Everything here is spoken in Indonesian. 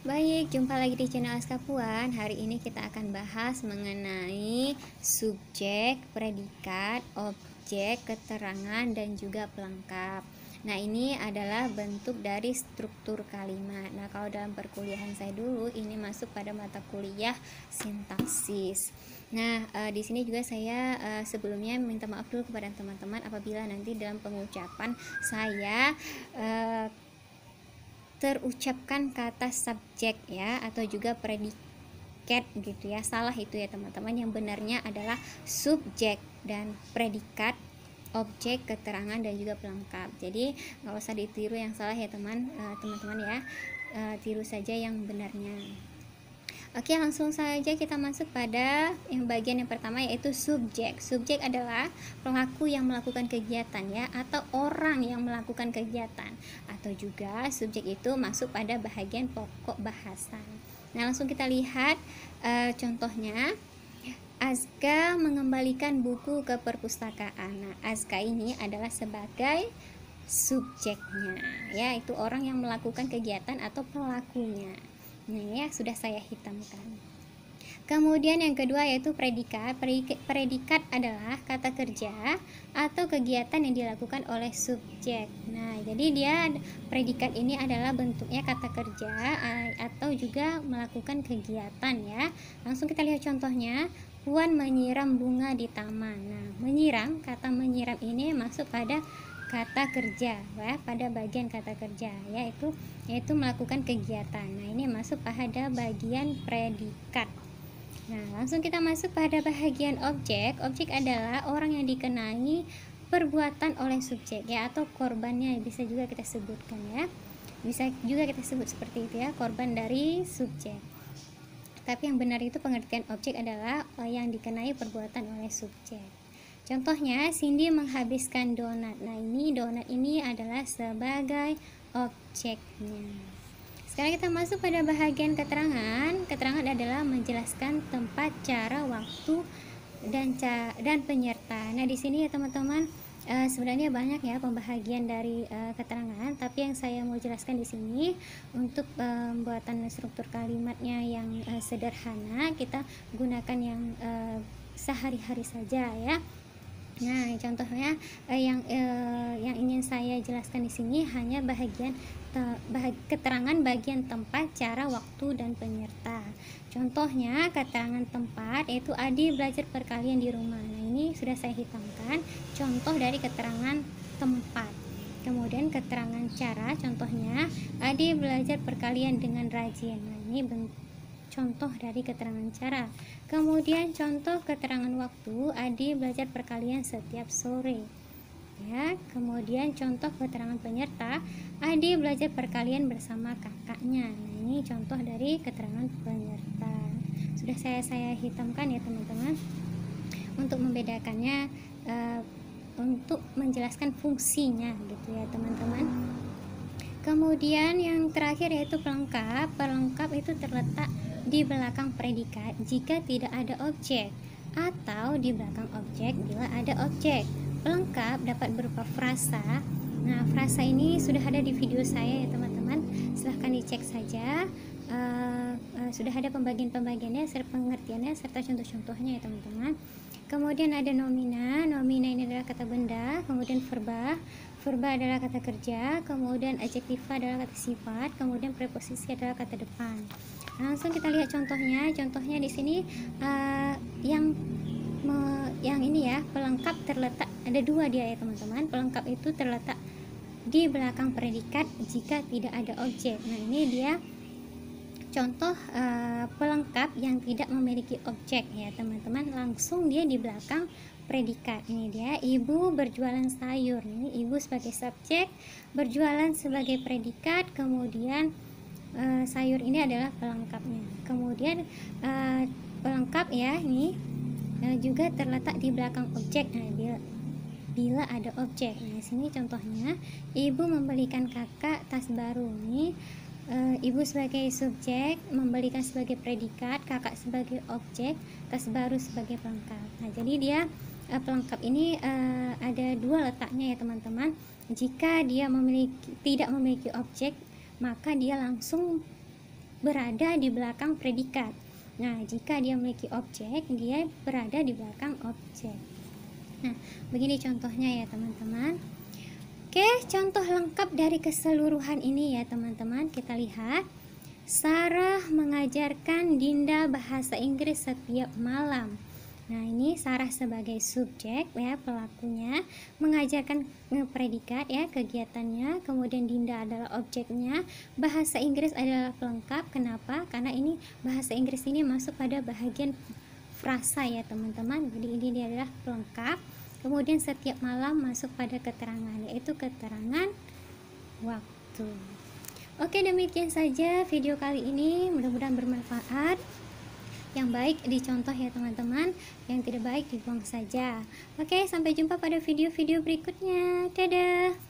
Baik, jumpa lagi di channel Aska Puan. Hari ini kita akan bahas mengenai subjek, predikat, objek, keterangan, dan juga pelengkap. Nah, ini adalah bentuk dari struktur kalimat. Nah, kalau dalam perkuliahan saya dulu, ini masuk pada mata kuliah sintaksis. Nah, di sini juga saya sebelumnya minta maaf dulu kepada teman-teman apabila nanti dalam pengucapan saya terucapkan kata subjek ya atau juga predikat gitu ya, salah itu ya teman-teman. Yang benarnya adalah subjek dan predikat, objek, keterangan, dan juga pelengkap. Jadi nggak usah ditiru yang salah ya teman-teman ya, tiru saja yang benarnya. Oke, langsung saja kita masuk pada yang bagian yang pertama, yaitu subjek. Subjek adalah pelaku yang melakukan kegiatan ya, atau orang yang melakukan kegiatan, atau juga subjek itu masuk pada bahagian pokok bahasan. Nah, langsung kita lihat contohnya. Azka mengembalikan buku ke perpustakaan. Nah, Azka ini adalah sebagai subjeknya, yaitu orang yang melakukan kegiatan atau pelakunya. Nah, ya sudah saya hitamkan. Kemudian yang kedua yaitu predikat. Predikat adalah kata kerja atau kegiatan yang dilakukan oleh subjek. Nah, jadi dia predikat ini adalah bentuknya kata kerja atau juga melakukan kegiatan ya. Langsung kita lihat contohnya. Puan menyiram bunga di taman. Nah, menyiram, kata menyiram ini masuk pada kata kerja ya, pada bagian kata kerja yaitu melakukan kegiatan. Nah, ini masuk pada bagian predikat. Nah, langsung kita masuk pada bagian objek. Objek adalah orang yang dikenai perbuatan oleh subjek ya, atau korbannya bisa juga kita sebutkan ya. Bisa juga kita sebut seperti itu ya, korban dari subjek. Tapi yang benar itu pengertian objek adalah yang dikenai perbuatan oleh subjek. Contohnya, Cindy menghabiskan donat. Nah, ini donat ini adalah sebagai objeknya. Sekarang kita masuk pada bahagian keterangan. Keterangan adalah menjelaskan tempat, cara, waktu, dan penyerta. Nah, di sini ya teman-teman, sebenarnya banyak ya pembahagian dari keterangan, tapi yang saya mau jelaskan di sini untuk pembuatan struktur kalimatnya yang sederhana, kita gunakan yang sehari-hari saja ya. Nah, contohnya yang ingin saya jelaskan di sini hanya keterangan bagian tempat, cara, waktu, dan penyerta. Contohnya keterangan tempat yaitu Adi belajar perkalian di rumah. Nah, ini sudah saya hitamkan contoh dari keterangan tempat. Kemudian keterangan cara, contohnya Adi belajar perkalian dengan rajin. Nah, ini contoh dari keterangan cara. Kemudian contoh keterangan waktu, Adi belajar perkalian setiap sore ya. Kemudian contoh keterangan penyerta, Adi belajar perkalian bersama kakaknya. Nah, ini contoh dari keterangan penyerta. Sudah saya hitamkan ya teman-teman, untuk membedakannya, untuk menjelaskan fungsinya gitu ya teman-teman. Kemudian yang terakhir yaitu pelengkap. Pelengkap itu terletak di belakang predikat jika tidak ada objek, atau di belakang objek bila ada objek. Pelengkap dapat berupa frasa. Nah, frasa ini sudah ada di video saya ya teman-teman, silahkan dicek saja. Sudah ada pembagian-pembagiannya, serta pengertiannya, serta contoh-contohnya ya teman-teman. Kemudian ada nomina. Nomina ini adalah kata benda. Kemudian verba. Verba adalah kata kerja. Kemudian adjektiva adalah kata sifat. Kemudian preposisi adalah kata depan. Langsung kita lihat contohnya. Contohnya di sini yang ini ya, pelengkap terletak, ada dua dia ya teman-teman. Pelengkap itu terletak di belakang predikat jika tidak ada objek. Nah, ini dia contoh pelengkap yang tidak memiliki objek ya teman-teman, langsung dia di belakang predikat. Ini dia, ibu berjualan sayur. Ini ibu sebagai subjek, berjualan sebagai predikat, kemudian sayur ini adalah pelengkapnya. Kemudian pelengkap ya ini juga terletak di belakang objek. Nah, bila ada objek. Nah, sini contohnya, ibu membelikan kakak tas baru. Ini ibu sebagai subjek, membelikan sebagai predikat, kakak sebagai objek, tas baru sebagai pelengkap. Nah, jadi dia pelengkap ini ada dua letaknya ya teman-teman. Jika dia tidak memiliki objek, maka dia langsung berada di belakang predikat. Nah, jika dia memiliki objek, dia berada di belakang objek. Nah, begini contohnya ya teman-teman. Oke, contoh lengkap dari keseluruhan ini ya teman-teman. Kita lihat, Sarah mengajarkan Dinda bahasa Inggris setiap malam. Nah, ini Sarah sebagai subjek ya, pelakunya, mengajarkan predikat ya, kegiatannya, kemudian Dinda adalah objeknya, bahasa Inggris adalah pelengkap. Kenapa? Karena ini bahasa Inggris ini masuk pada bahagian frasa ya teman-teman. Jadi ini dia adalah pelengkap. Kemudian setiap malam masuk pada keterangan, yaitu keterangan waktu. Oke, demikian saja video kali ini, mudah-mudahan bermanfaat. Yang baik dicontoh ya teman-teman, yang tidak baik dibuang saja. Oke, sampai jumpa pada video-video berikutnya. Dadah.